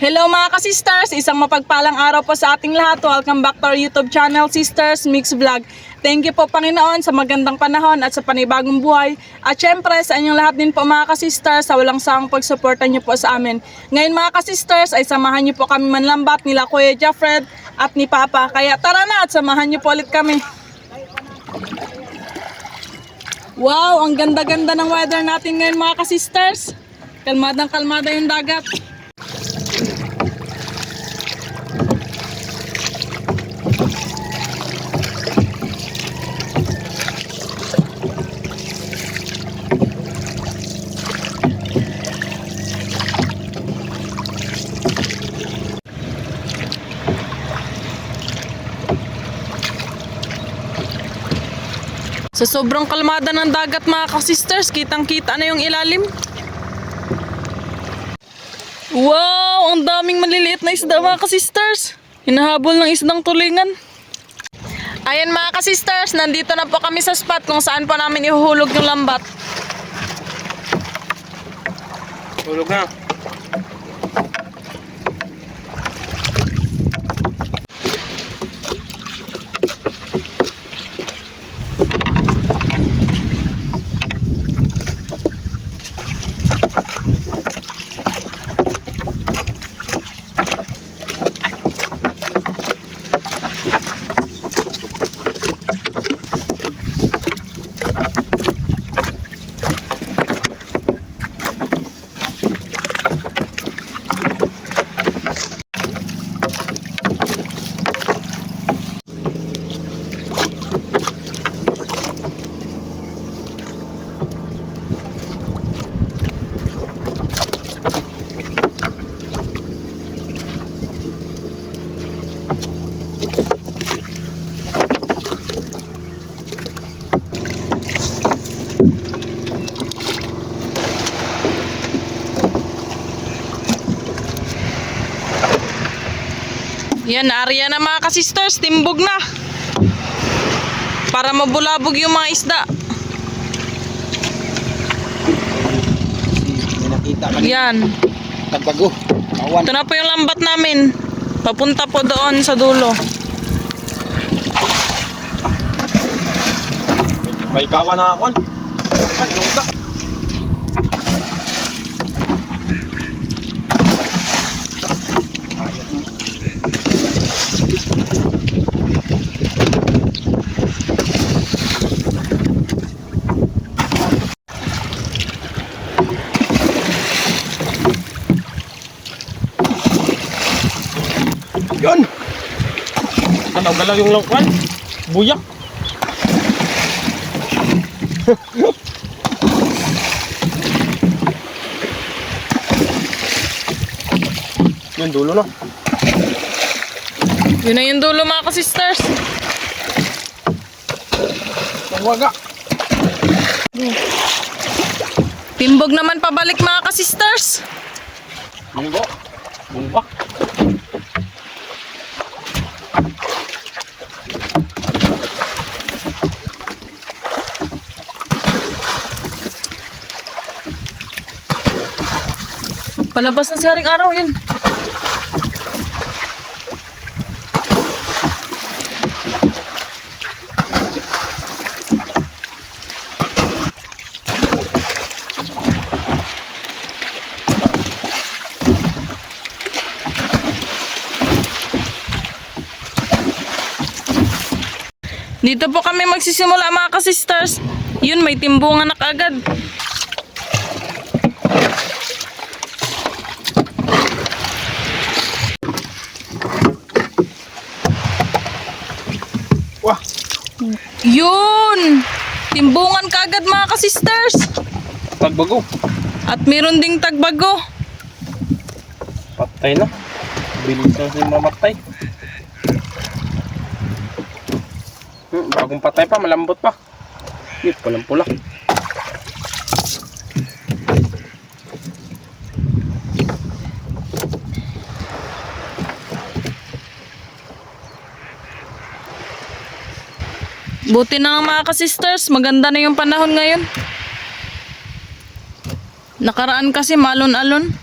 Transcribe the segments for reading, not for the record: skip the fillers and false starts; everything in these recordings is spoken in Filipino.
Hello mga ka-sisters! Isang mapagpalang araw po sa ating lahat. Welcome back to our YouTube channel, Sisters Mix Vlog. Thank you po Panginoon sa magandang panahon at sa panibagong buhay. At syempre sa inyong lahat din po mga ka-sisters sa walang sawang pagsuporta niyo po sa amin. Ngayon mga ka-sisters ay samahan niyo po kami manlambat nila Kuya Jeffred at ni Papa. Kaya tara na at samahan niyo po ulit kami. Wow! Ang ganda-ganda ng weather natin ngayon mga ka-sisters. Kalmadang kalmada yung dagat. Sa sobrang kalmada ng dagat mga ka-sisters, kitang-kita na yung ilalim. Wow! Ang daming maliliit na isda mga ka-sisters. Hinahabol ng isdang tulingan. Ayan mga ka-sisters, nandito na po kami sa spot kung saan po namin ihuhulog yung lambat. Hulog na. Yan, area na mga ka-sisters, timbog na. Para mabulabog yung mga isda. May nakita ka Yan. tagbago. Awan. Ito na po yung lambat namin. Papunta po doon sa dulo. May kawan na ako. Ay, lungga. Yun! Galaw-galaw yung langkwan. Buyak. Yung dulo na. Yun na yung dulo mga ka-sisters. Magwaga. Timbog naman pabalik mga ka-sisters. Munggo. Bumbak. Palabas na si Haring Araw yun. Dito po kami magsisimula mga ka-sisters. Yun, may timbungan na kaagad. Wah! Yun! Timbungan kaagad mga ka-sisters. Tagbago. At meron ding tagbago. Patay na. Bilis na siya mamatay. Bagong patay pa, malambot pa. Yun, palang pula. Buti na nga mga ka-sisters, maganda na yung panahon ngayon. Nakaraan kasi malon-alon.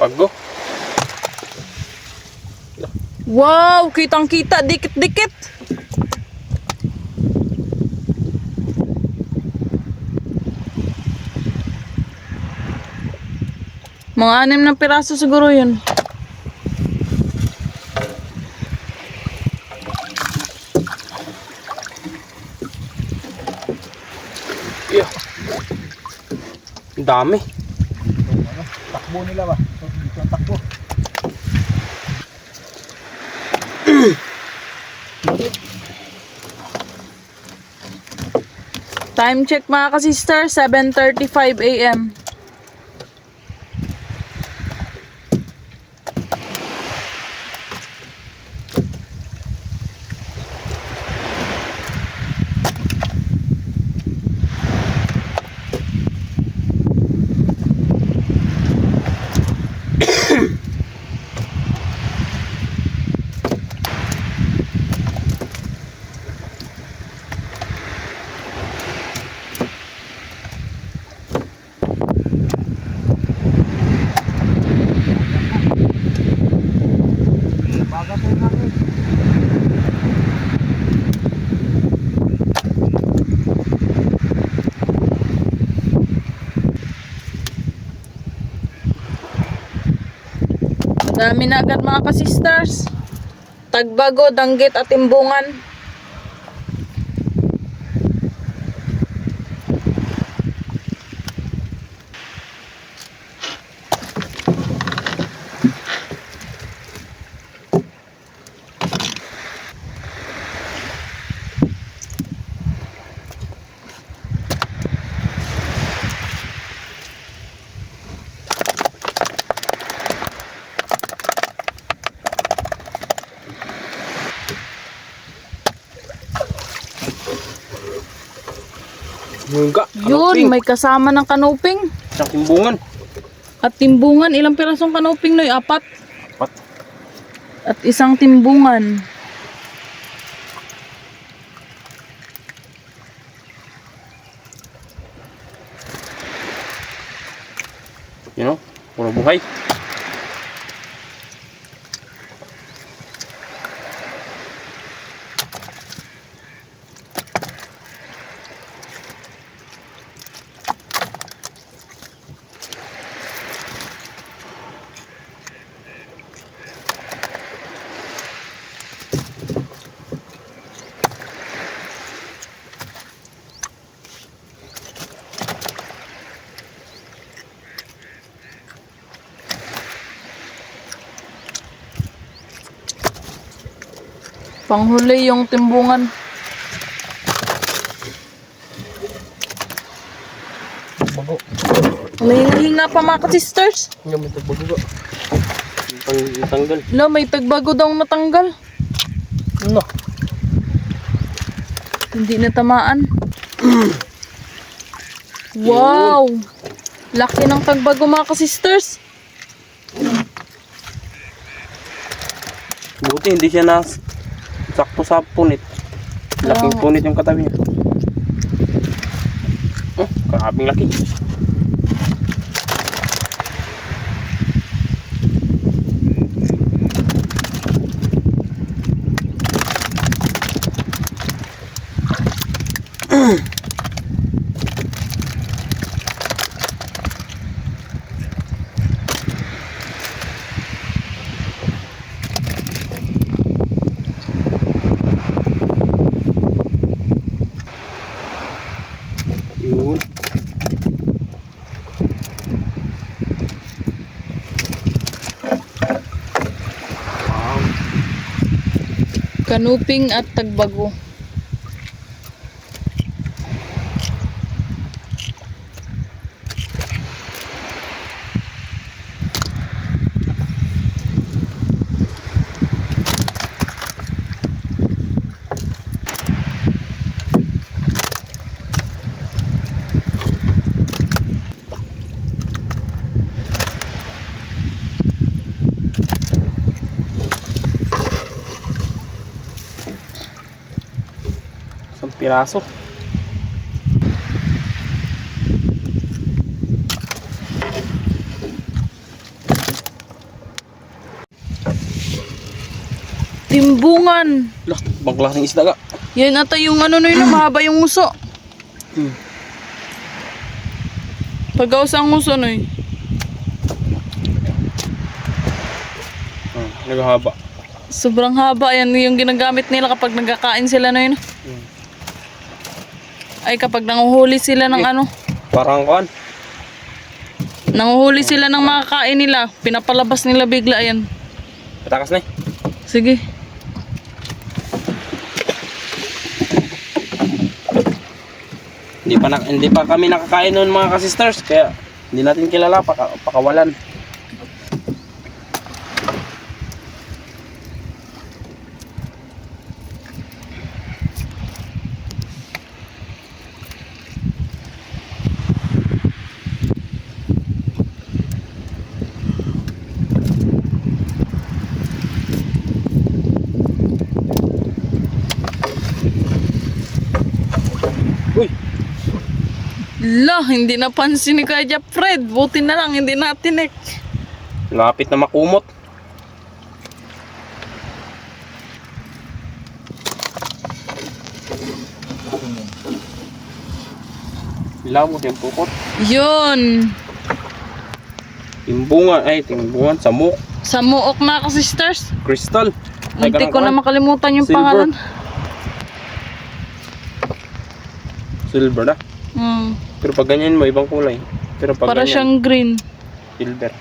Pago. Wow, kitang-kita, dikit-dikit. Mga 6 na piraso siguro yun. Iya. Ang dami. Takbo nila ba? Dito ang takbo. Time check mga ka-sister, 7:35 AM. Baga po namin. Dami na agad mga ka-sisters. Tagbago, Danggit at Timbungan. Mungga. Yun, may kasama ng kanuping. Sa timbungan. At timbungan, ilang pirasong kanuping noy? 4. 4. At isang timbungan. You know, puro buhay. Panghuli yung timbungan. Bago. May hinga pa mga ka-sisters. Hindi mo ito bago. Tanggal. Lo, may pagbago daw natanggal. No. Hindi natamaan. Wow! Laki ng tagbago mga ka-sisters. Buti hindi siya sakto sa punit. Laking punit yung katabi niya. Oh, karabing laki. Yun. Kanuping at tagbago. Isang piraso. Timbungan. Lah, bang klaseng isda ka. Yan ata yung ano na yun, mahaba yung uso. Hmm. Pagawas ang uso no eh. Naghahaba. Sobrang haba. Yan yung ginagamit nila kapag nagkakain sila na yun. Ay kapag nanguhuli sila ng ano. Parang kuan. Nanguhuli sila ng mga kain nila. Pinapalabas nila bigla yan. Patakas na eh. Sige. Hindi pa kami nakakain noon mga ka-sisters, kaya hindi natin kilala pakawalan. Uy, La, hindi napansin ni Kuya Fred. Buti na lang, hindi natin eh. lapit na makumot. Lamot yung pukot. Yun. Timbungan, samuk, Sa muok na ako, sisters. crystal. Ay, Munti ko na kuan. makalimutan yung Silver. pangalan. Silver na. Hmm. Pero pag ganyan mo, ibang kulay. Pero pag Para ganyan, siyang green. silver.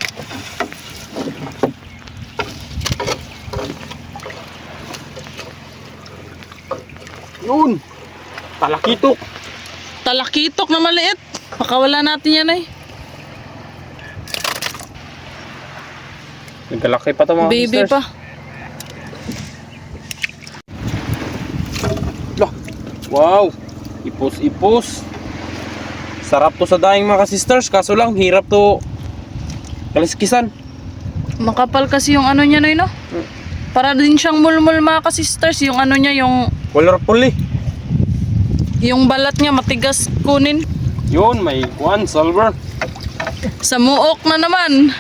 Yun! Talakitok! Talakitok na maliit. Pakawala natin yan eh. Nagkalaki pa to mga Baby sisters. pa. Lah, wow! Ipos-ipos. Sarap to sa daing mga sisters, kaso lang hirap to kaliskisan. Makapal kasi yung ano niya na yun, no? Para din siyang mulmul mga ka-sisters. Yung ano niya, Colorful eh. yung balat niya matigas kunin. Yun, may kuan, silver. Sa muok na naman.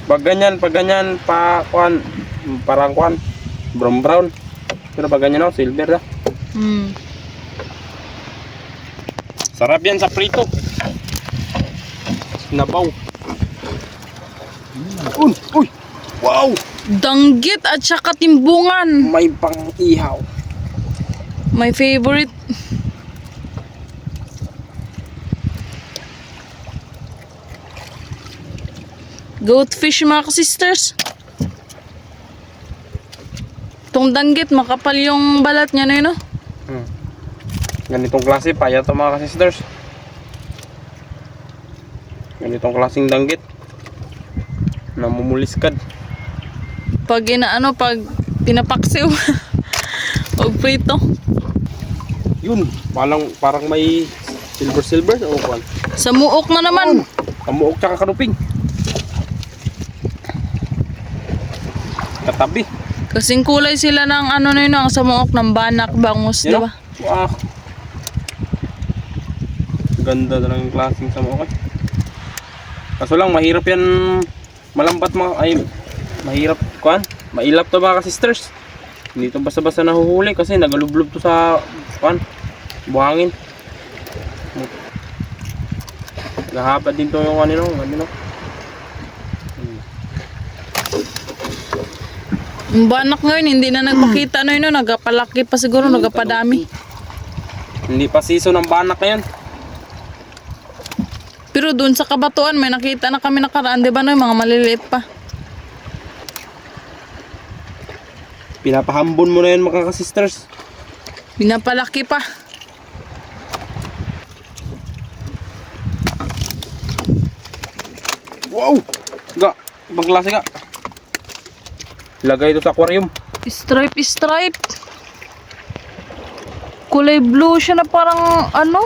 Pag ganyan, pa kuan, parang kuan, brown. Pero pag ganyan ako, silver na. Hmm. Sarap yan sa prito. Nabaw. Uy! Wow! Danggit at saka timbungan. May pang-ihaw. My favorite. Goatfish mga ka-sisters. Itong danggit, makapal yung balat niya na yun, no? Ganitong klase, payat to mga ka-sisters. Ganitong klaseng danggit. Namumuliskad. Pag pag pinapaksiw. O prito. Yun, parang may silver o kuan. Sa muok na naman. Kamuok tsaka kanuping. Katabi. Kasing kulay sila ng ano na yun, ang sa muok ng banak, bangus, di Yun, ba? wow. Ganda na lang yung klaseng samukan. Kaso lang mahirap yan malambat mahirap kuan. Mailap to mga sisters. Hindi to basta-basta nahuhuli kasi nagalublob to sa kuan, buhangin. Nahapad din to yung ano. Yung banak ngayon, hindi na nagpakita na yun, nagapalaki pa siguro, nagapadami. Hindi pa season ng banak na yan. Pero doon sa Kabatuan, may nakita na kami nakaraan, di ba no, yung mga maliliit pa. Pinapahambon mo na yan mga sisters. Pinapalaki pa. Wow! Ga, ibang klase ka. Lagay ito sa aquarium. Stripe. Kulay blue siya na parang ano?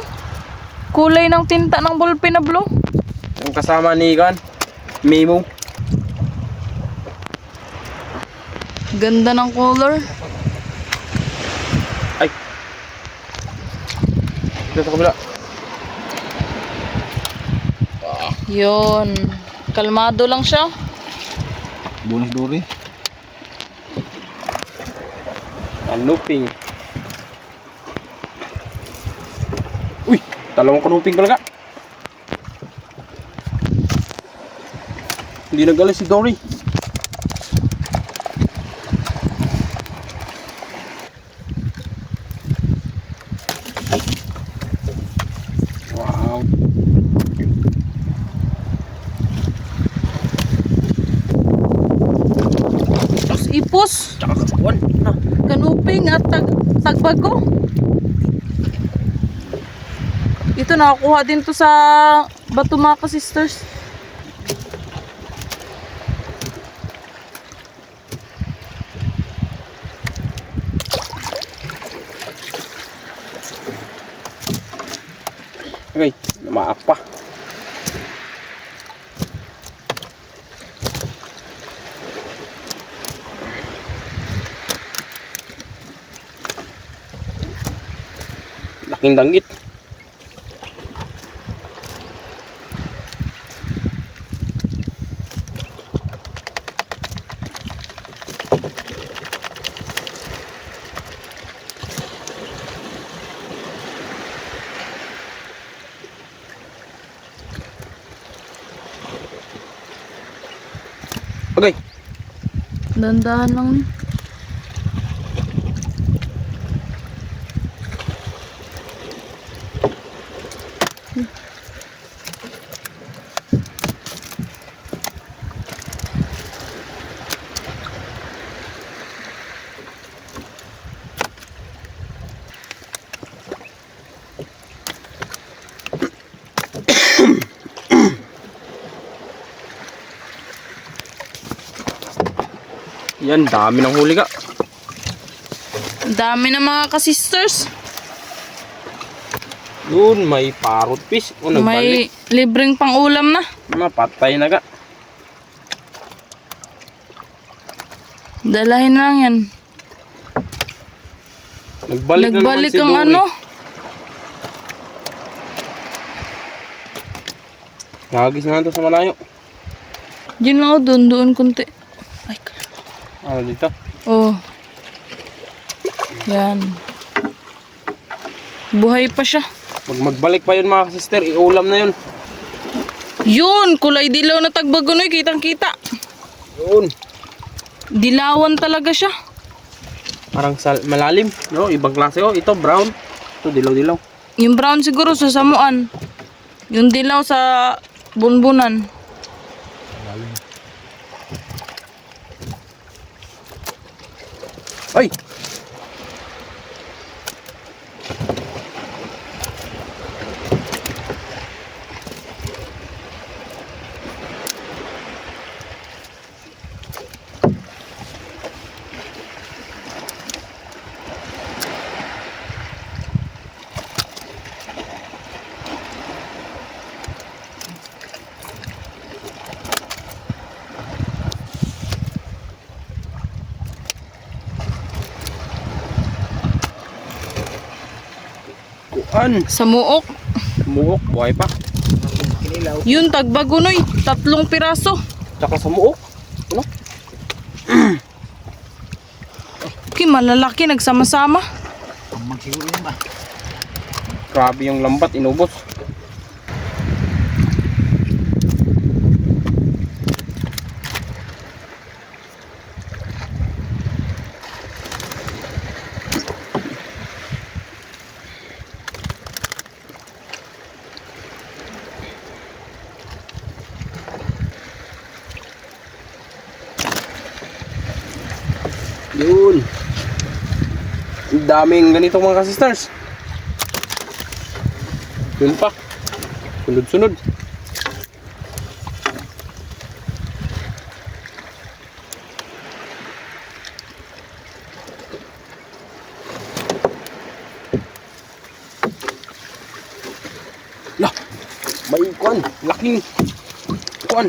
Kulay ng tinta ng ballpen na blue. Yung kasama ni Gan, Mimo. Ganda ng color. Ay. Dito sa kabila. Yun. Kalmado lang siya. Bonus Dory. Kanuping. Uy, dalawang kanuping talaga. Hindi nagalis si Dory. Wow. Tapos ipos, Tsaka kakuan. Na. kanuping at tagbago. Ito nakakuha din to sa bato mga ka-sisters. Okay, lumaak pa. Laking danggit. Okay, Dandahan lang. yan, dami ng huli ka. Ang dami na mga ka-sisters. Yun, may parrot fish. O, May nagbalik. libreng pang ulam na. Mapatay na ka. Dalahin na lang yan. Nagbalik na naman Nagbalik si ang Dory. ano. Nagagis na ito sa malayo. Yun lang o, doon kunti. Ay, Ano dito? oh. Yan. Buhay pa siya. Magbalik pa yun mga sister, iulam na yun. Yun, kulay dilaw na tagbagunoy, kitang kita. Yun. Dilawan talaga siya. Parang malalim. No, ibang klase. Oh, ito brown. Ito dilaw-dilaw. Yung brown siguro sa samuan. Yung dilaw sa bunbunan. Ay! Kuan! Sa muok. Muok, buhay pa. Kinilaw. Yun, tagbagunoy. 3 piraso. Tsaka sa muok. Ano? Okay, malalaki, nagsama-sama. Pamang siguro yun ba? Grabe yung lambat, inubos. Yun. Ang daming ganito mga ka-sisters. Yun pa. Sunod-sunod. Lah, may kuan, laking kuan.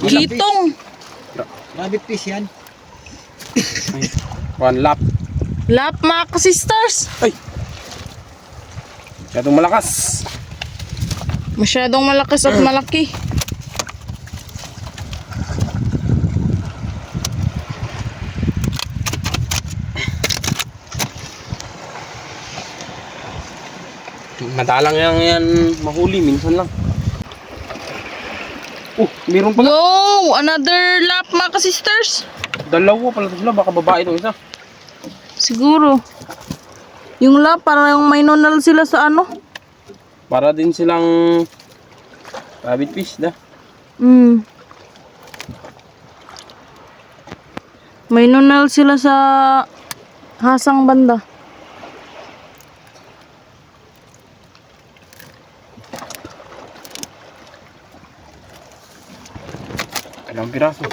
Kitong. Rabbit fish yan. Kuan lap. Lap mga ka-sisters. Ay. Masyadong malakas. Masyadong malakas at malaki. Madalang yan mahuli, minsan lang. Meron pala. Wow! Another lap mga ka-sisters. Dalawa pala sila, baka babae itong isa. Siguro. Yung lap, parang may nonal sila sa ano. Para din silang rabbit fish, da. May nonal sila sa hasang banda. Ilang piraso.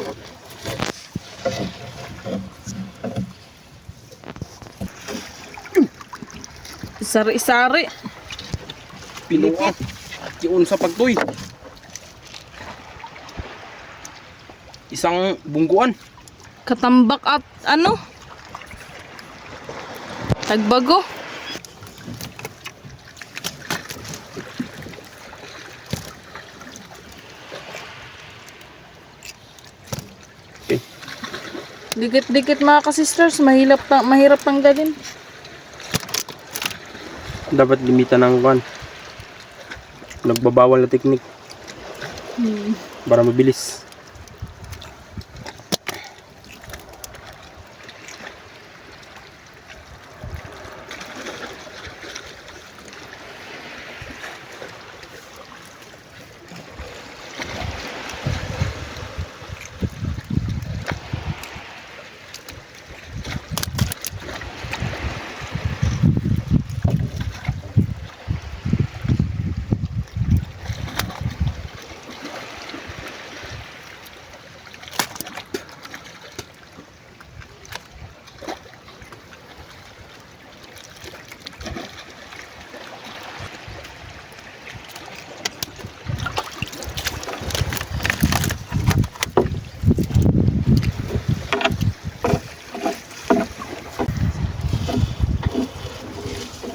Isari-isari. Pinuha. Yun sa pagtoy. Isang bungguan. Katambak at ano? Tagbago. Okay. Dikit-dikit mga ka-sisters, mahirap tanggalin. Dapat limitan ng kwan. Nagbabawal na teknik. Para mabilis.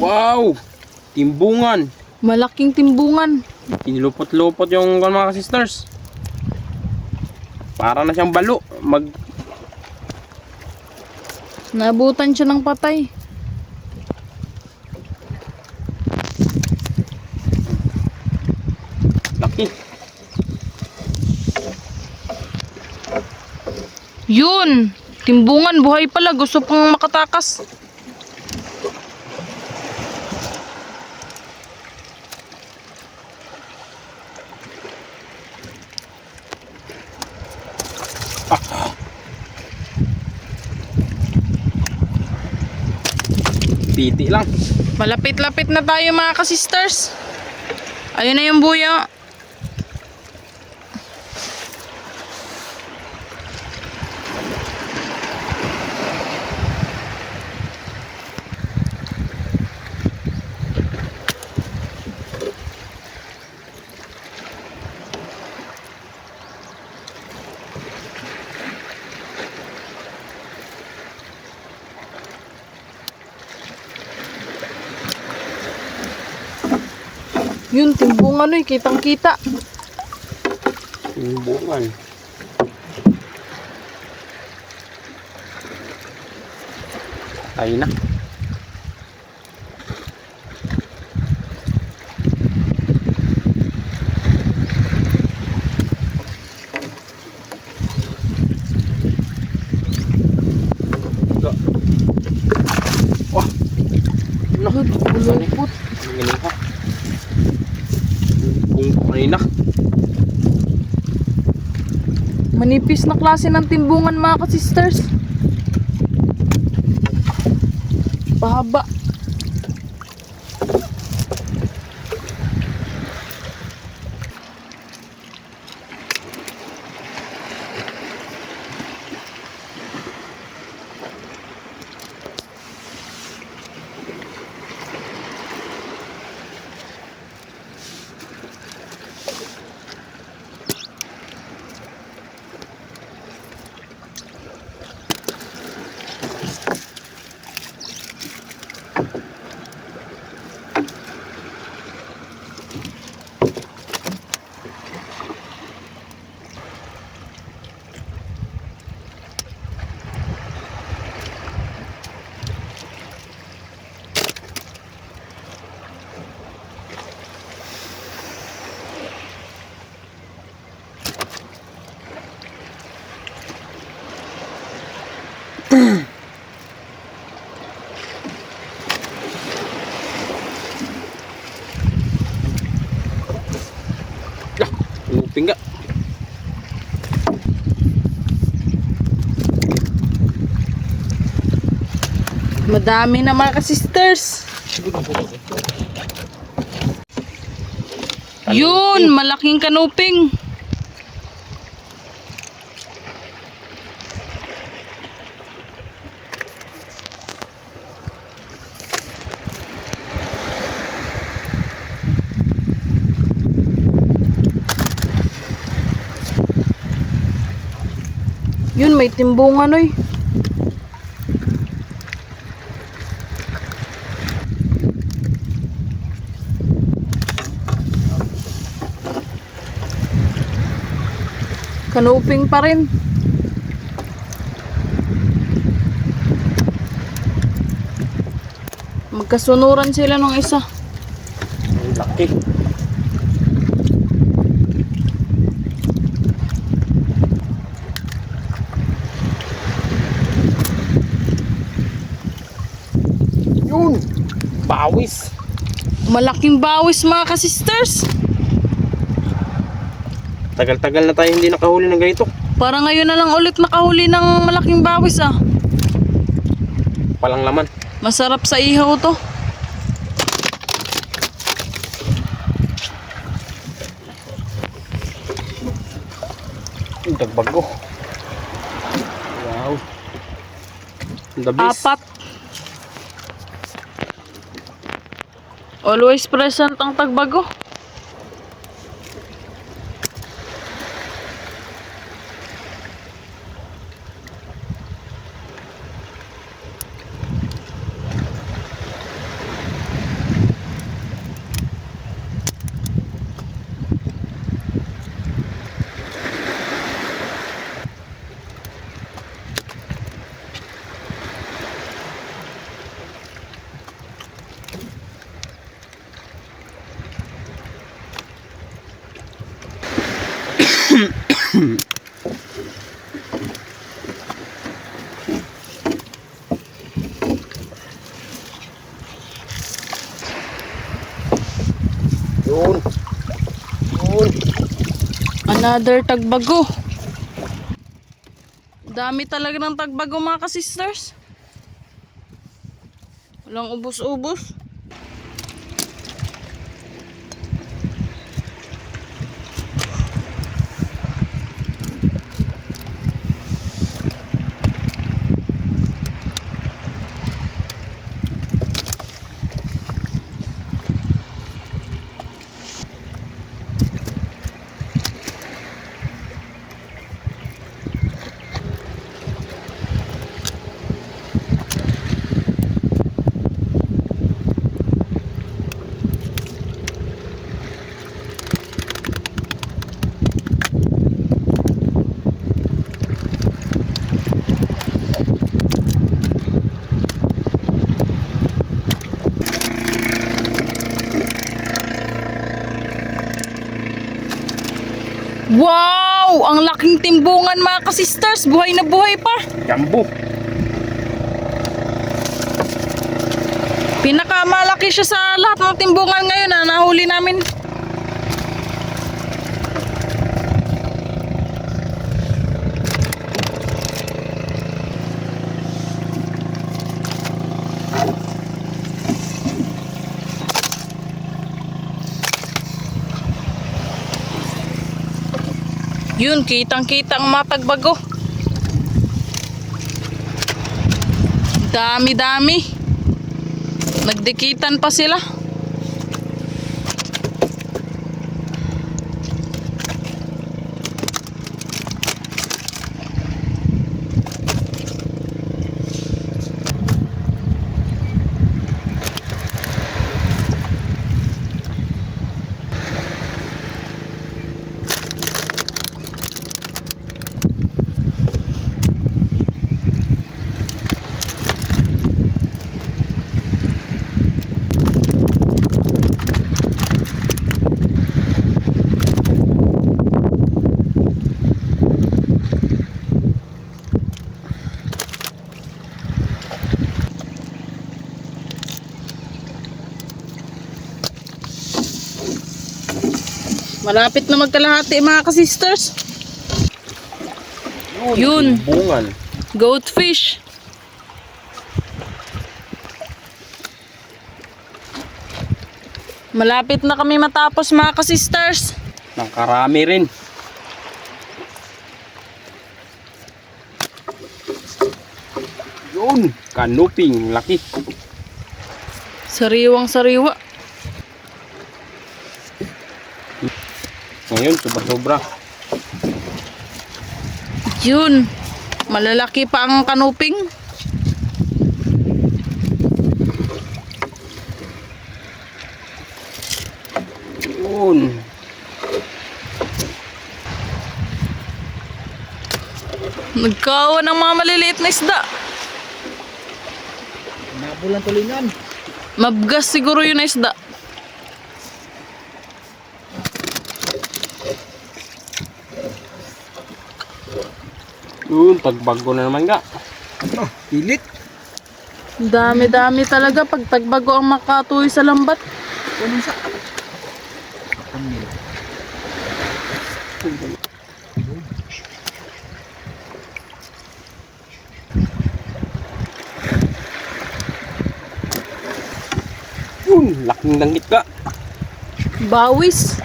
Wow! Timbungan. Malaking timbungan. Kinilupot-lupot yung mga sisters. Para na siyang balo. Naabutan siya ng patay. Laki. Yun! Timbungan, buhay pala. Gusto pang makatakas. Titi lang. Malapit-lapit na tayo mga ka-sisters. Ayun na yung buya. Yun, timbungan eh. Kitang-kita. Timbungan. Ay na. Wah. Lupot. Galing ha. Kanina. Manipis na klase ng timbungan mga ka-sisters. Pahaba. Madami na mga ka-sisters. Yun, malaking kanuping. Yun, may timbungan oy. Kanuping pa rin. Magkasunuran sila nung isa. Ang laki. Yun! Bawis! Malaking bawis mga ka-sisters. Tagal-tagal na tayo hindi nakahuli ng ganito. Para ngayon na lang ulit nakahuli ng malaking bawis ah. Palang laman. Masarap sa ihaw to. Yung dagbago. Wow. The best. 4. Always present ang tagbago. Yun. Yun. Another tagbago. Dami talaga ng tagbago mga ka-sisters. Walang ubos-ubos. Wow! Ang laking timbungan mga ka-sisters. Buhay na buhay pa. Jumbo. Pinakamalaki siya sa lahat ng timbungan ngayon na nahuli namin. Yun, kitang-kita ang matagbago. Dami-dami. Nagdikitan pa sila. Malapit na magkalahati mga ka-sisters. Yun. Bungan. Goatfish. Malapit na kami matapos mga ka-sisters. Nakarami rin. Yun, kanuping, laki. Sariwang sariwa. Ngayon, sobra-sobra. Yun. Malalaki pa ang kanuping. Yun. Nagkawan ng mga maliliit na isda. Nabulan tulingan. Mabgas siguro yun na isda. Yun, tagbago na naman ga. Oh, pilit. Dami-dami talaga pag tagbago ang makatuloy sa lambat. Kunin sa. Kunin. Yun, laking danggit ka. Bawis.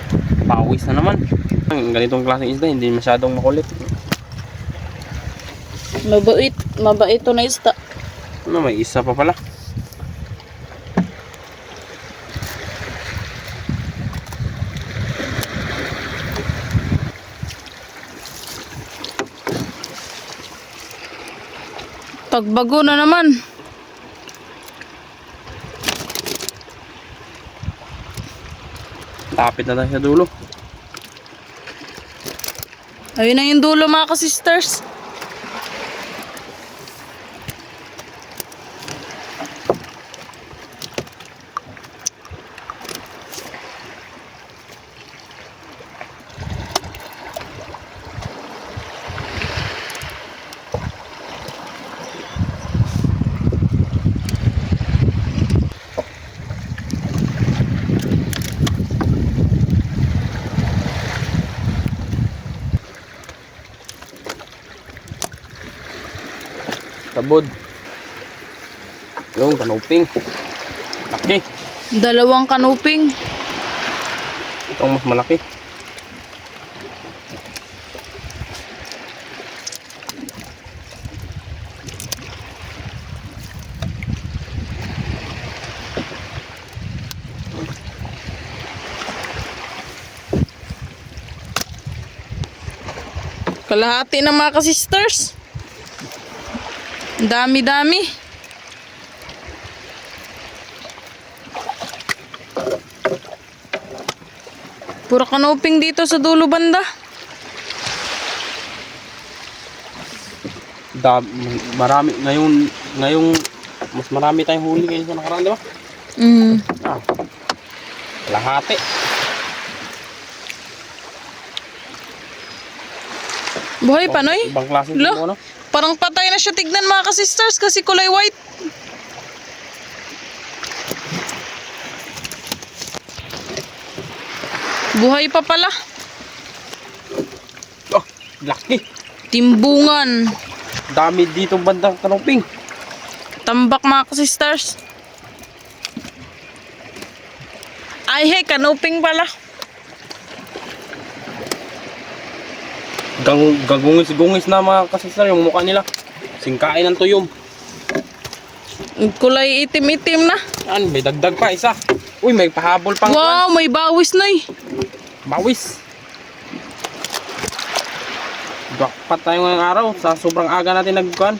Pawis na naman. Ang ganitong klaseng isda, hindi masyadong makulit. Mabait to na isda. Ano, may isa pa pala. Tagbago na naman. Lapit na tayo sa dulo. Ayun na yung dulo mga ka-sisters. Tabod. Yung kanuping. Laki. Dalawang kanuping. Ito ang mas malaki. Kalahati na mga ka-sisters. Dami-dami. Puro kanuping dito sa dulo banda. Marami ngayong mas marami tayong huli ngayon sa nakaraan, di ba? Ah. Lahati. Buhay pa, Noy? Ibang klase Lo, mo, no? parang patay na siya tignan mga ka-sisters kasi kulay white. Buhay pa pala. Oh, laki. Timbungan. Dami dito bandang kanuping. Tambak mga ka-sisters. Ay hey, kanuping pala. Gagungis-gungis na mga kasisar yung mukha nila. Singkain ng tuyom. Kulay itim-itim na. Yan, may dagdag pa isa. Uy, may pahabol pang Wow, may bawis na eh. bawis. Jackpot tayo ngayong araw. Sa sobrang aga natin nagkuhan.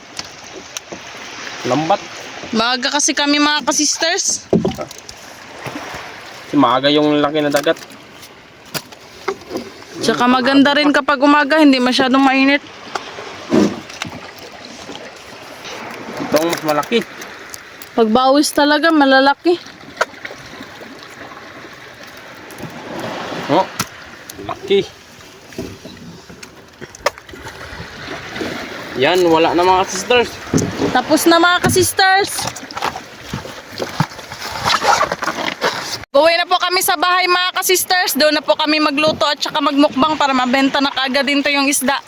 Lambat. Maaga kasi kami mga ka-sisters. Kasi maaga yung laki na dagat. Tsaka maganda rin kapag umaga, hindi masyadong mainit. Ito ang mas malaki. Pag bawis talaga, malalaki. Oh, laki. Yan, wala na mga sisters. Tapos na mga ka-sisters. Uwi na po kami sa bahay mga ka-sisters. Doon na po kami magluto at saka magmukbang para mabenta na kaagad din to yung isda.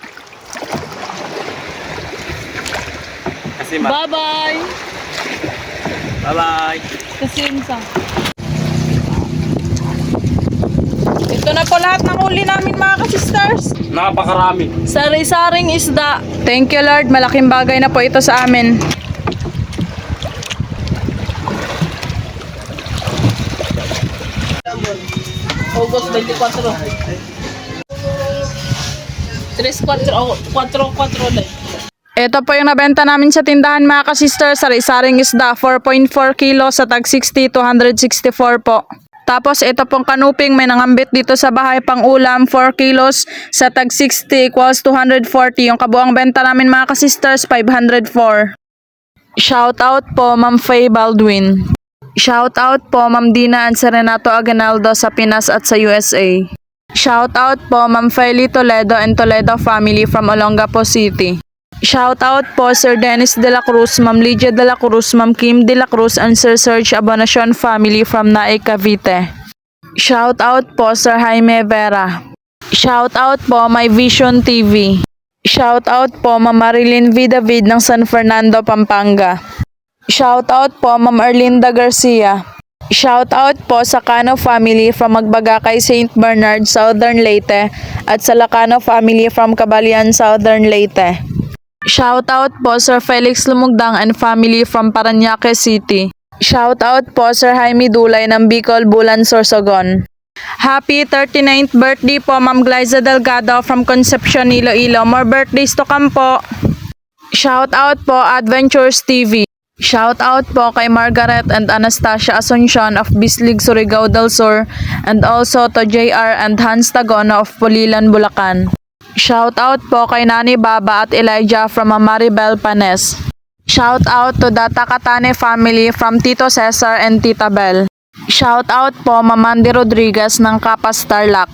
Kasi Bye-bye! Bye-bye. Kasi lahat ng huli namin mga ka-sisters. Napakarami. Sari-saring isda. Thank you Lord, malaking bagay na po ito sa amin. August 24. 3-4 lang. Ito po yung nabenta namin sa tindahan mga ka-sister, sari-saring isda, 4.4 kilo sa tag 60 to 164 po. Tapos ito pong kanuping may nangambit dito sa bahay pang ulam, 4 kilos sa tag 60 equals 240. Yung kabuang benta namin mga ka-sisters, 504. Shout out po Ma'am Faye Baldwin. Shout out po Ma'am Dina and Serenato Aguinaldo sa Pinas at sa USA. Shout out po Ma'am Faye Toledo and Toledo family from Olongapo City. Shout out po Sir Dennis De La Cruz, Ma'am Lydia De La Cruz, Ma'am Kim De La Cruz, and Sir Serge Abonacion family from Nae, Cavite. Shout out po Sir Jaime Vera. Shout out po My Vision TV. Shout out po Ma'am Marilyn V. David ng San Fernando, Pampanga. Shout out po Ma'am Erlinda Garcia. Shout out po sa Cano family from Magbagakay, St. Bernard, Southern Leyte, at sa Lacano family from Cabalian, Southern Leyte. Shout out po Sir Felix Lumugdang and family from Parañaque City. Shout out po Sir Jaime Dulay ng Bicol, Bulan, Sorsogon. Happy 39th birthday po Ma'am Glyza Delgado from Concepcion, Iloilo. More birthdays to come po. Shout out po Adventures TV. Shout out po kay Margaret and Anastasia Asuncion of Bislig, Surigao del Sur, and also to JR and Hans Tagono of Pulilan, Bulacan. Shout out po kay Nani Baba at Elijah from Maribel Panes. Shout out to the Takatane family from Tito Cesar and Tita Bel. Shout out po Ma'am Mandy Rodriguez ng Kapas Tarlac.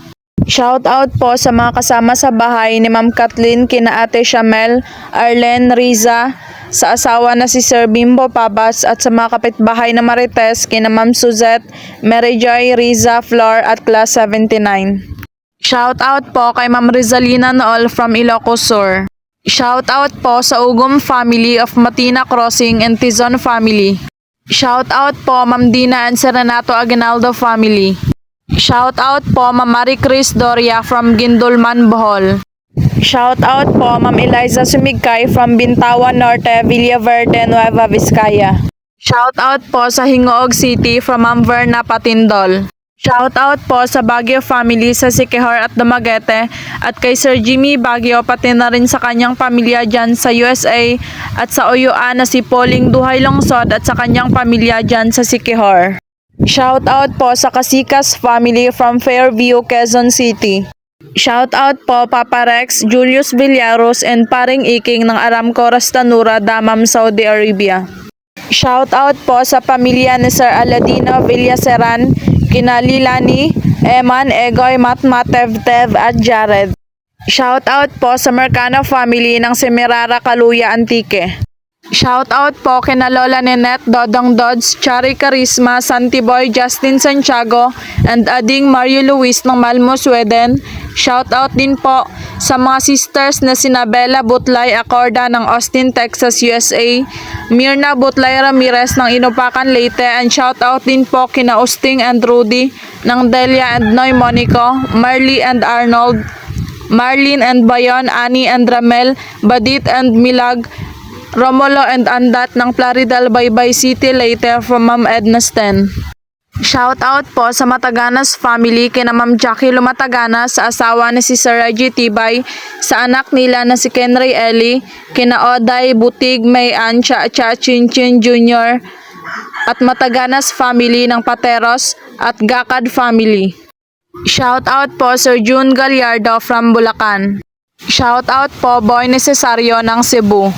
Shout out po sa mga kasama sa bahay ni Ma'am Kathleen, kina Ate Shamel, Arlen, Riza, sa asawa na si Sir Bimbo Pabas, at sa mga kapitbahay na Marites, kina Ma'am Suzette, Mary Joy, Riza, Flor at Class 79. Shout out po kay Ma'am Rizalina Nool from Ilocos Sur. Shout out po sa Ugom family of Matina Crossing and Tizon family. Shout out po Ma'am Dina and Serenato Aguinaldo family. Shout out po Ma'am Marie Chris Doria from Gindulman, Bohol. Shout out po Ma'am Eliza Sumigkay from Bintawan Norte, Villaverde, Nueva Vizcaya. Shout out po sa Hingoog City from Ma'am Verna Patindol. Shout out po sa Baguio family sa Siquijor at Dumaguete, at kay Sir Jimmy Baguio pati na rin sa kanyang pamilya dyan sa USA, at sa Oyuan na si Pauling Duhay Longsod at sa kanyang pamilya dyan sa Siquijor. Shout out po sa Kasikas family from Fairview, Quezon City. Shout out po Papa Rex, Julius Villaros, and Paring Iking ng Aramco Rastanura, Damam, Saudi Arabia. Shout out po sa pamilya ni Sir Aladino Villaseran, kina Lilani, Eman, Egoy, Matmat, Tev, at Jared. Shout out po sa Mercano family ng Semirara, Kaluya, Antique. Shout out po kina Lola Ninette, Dodong Dodds, Chari Carisma, Santiboy, Justin Santiago, and Ading Mario Luis ng Malmo, Sweden. Shout out din po sa mga sisters na sina Bella Butlay Acorda ng Austin, Texas, USA, Mirna Butlay Ramirez ng Inupacan, Leyte, and shout out din po kina Usting and Rudy ng Delia and Noy Monico, Marley and Arnold, Marlene and Bayon, Annie and Ramel, Badit and Milag, Romulo and Andat ng Plaridel, Baybay City, Leyte, from Ma'am Edna Sten. Shout out po sa Mataganas family kina Ma'am Jackie Lumataganas, sa asawa ni si Sir Reggie Tibay, sa anak nila na si Kenray Eli, kina Oday Butig, May Ancha, Chinchin Jr., at Mataganas family ng Pateros at Gakad family. Shout out po Sir June Gallardo from Bulacan. Shout out po Boy Necesario ng Cebu.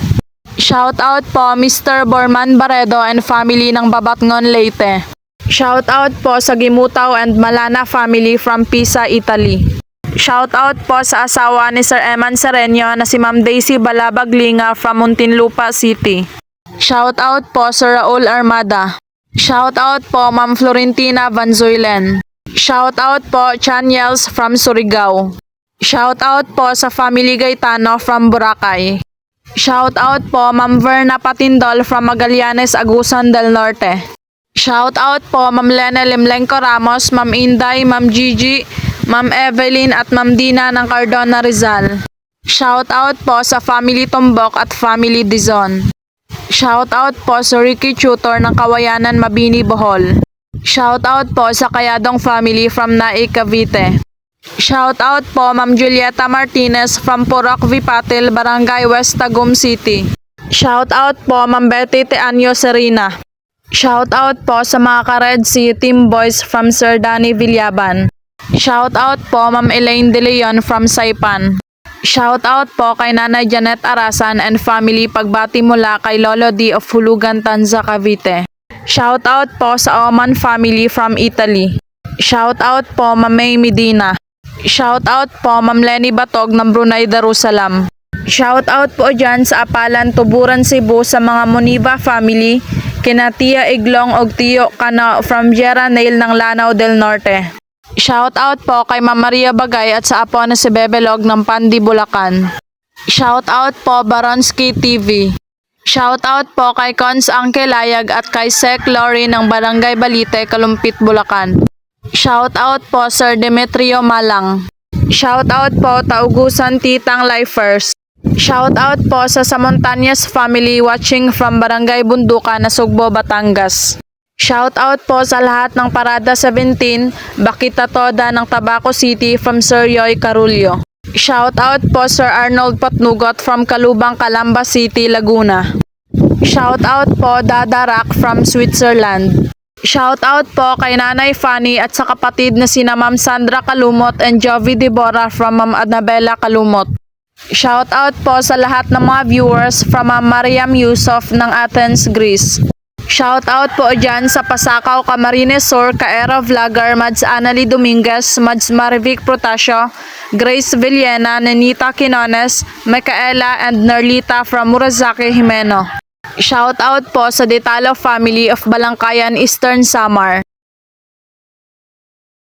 Shout out po Mr. Borman Baredo and family ng Babatngon, Leyte. Shout out po sa Gimutaw and Malana family from Pisa, Italy. Shout out po sa asawa ni Sir Eman Sereño na si Ma'am Daisy Balabaglinga from Muntinlupa City. Shout out po Sir Raul Armada. Shout out po Ma'am Florentina Vanzuilen. Shout out po Chanyels from Surigao. Shout out po sa family Gaetano from Boracay. Shout out po Ma'am Verna Patindol from Magallanes, Agusan del Norte. Shout out po Ma'am Lene Limlenco Ramos, Ma'am Inday, Ma'am Gigi, Ma'am Evelyn at Ma'am Dina ng Cardona Rizal. Shout out po sa family Tombok at family Dizon. Shout out po sa Ricky Tutor ng Kawayanan, Mabini, Bohol. Shout out po sa Kayadong family from Naik, Cavite. Shout out po Ma'am Julieta Martinez from Purok Vipatil, Barangay West Tagum City. Shout out po Ma'am Betty Teanyo Serena. Shout out po sa mga ka-Red Sea Team Boys from Sir Danny Villaban. Shout out po Ma'am Elaine De Leon from Saipan. Shout out po kay Nanay Janet Arasan and family, pagbati mula kay Lolo D of Hulugan, Tanza, Cavite. Shout out po sa Oman family from Italy. Shout out po Ma'am May Medina. Shout out po Ma'am Lenny Batog ng Brunei Darussalam. Shout out po dyan sa Apalan, Tuburan, Cebu sa mga Muniba family, kina Tia Iglong og Tiyo Kano from Jera Nail ng Lanao del Norte. Shout out po kay Ma'am Maria Bagay at sa apo na si Bebelog ng Pandi, Bulacan. Shout out po Baronski TV. Shout out po kay Cons Angke Layag at kay Sec Lori ng Barangay Balite, Kalumpit, Bulacan. Shout out po Sir Demetrio Malang. Shout out po Taugusan Titang Lifers. Shout out po sa Samontanyas family watching from Barangay Bundukan, Nasugbo, Batangas. Shout out po sa lahat ng Parada 17, Bakita Toda ng Tabaco City from Sir Yoy Carulyo. Shout out po Sir Arnold Patnugot from Kalubang, Calamba City, Laguna. Shout out po Dada Rock from Switzerland. Shout out po kay Nanay Fanny at sa kapatid na sina Ma'am Sandra Kalumot and Jovi Deborah from Ma'am Annabella Kalumot. Shout out po sa lahat ng mga viewers from Ma'am Mariam Yusuf ng Athens, Greece. Shout out po dyan sa Pasakaw, Camarines Sur, Kaera Vlogger, Mads Annalie Dominguez, Mads Marivic Protasio, Grace Villena, Nenita Quinones, Micaela and Nerlita from Murasaki, Jimeno. Shout out po sa Detalo family of Balangkayan, Eastern Samar.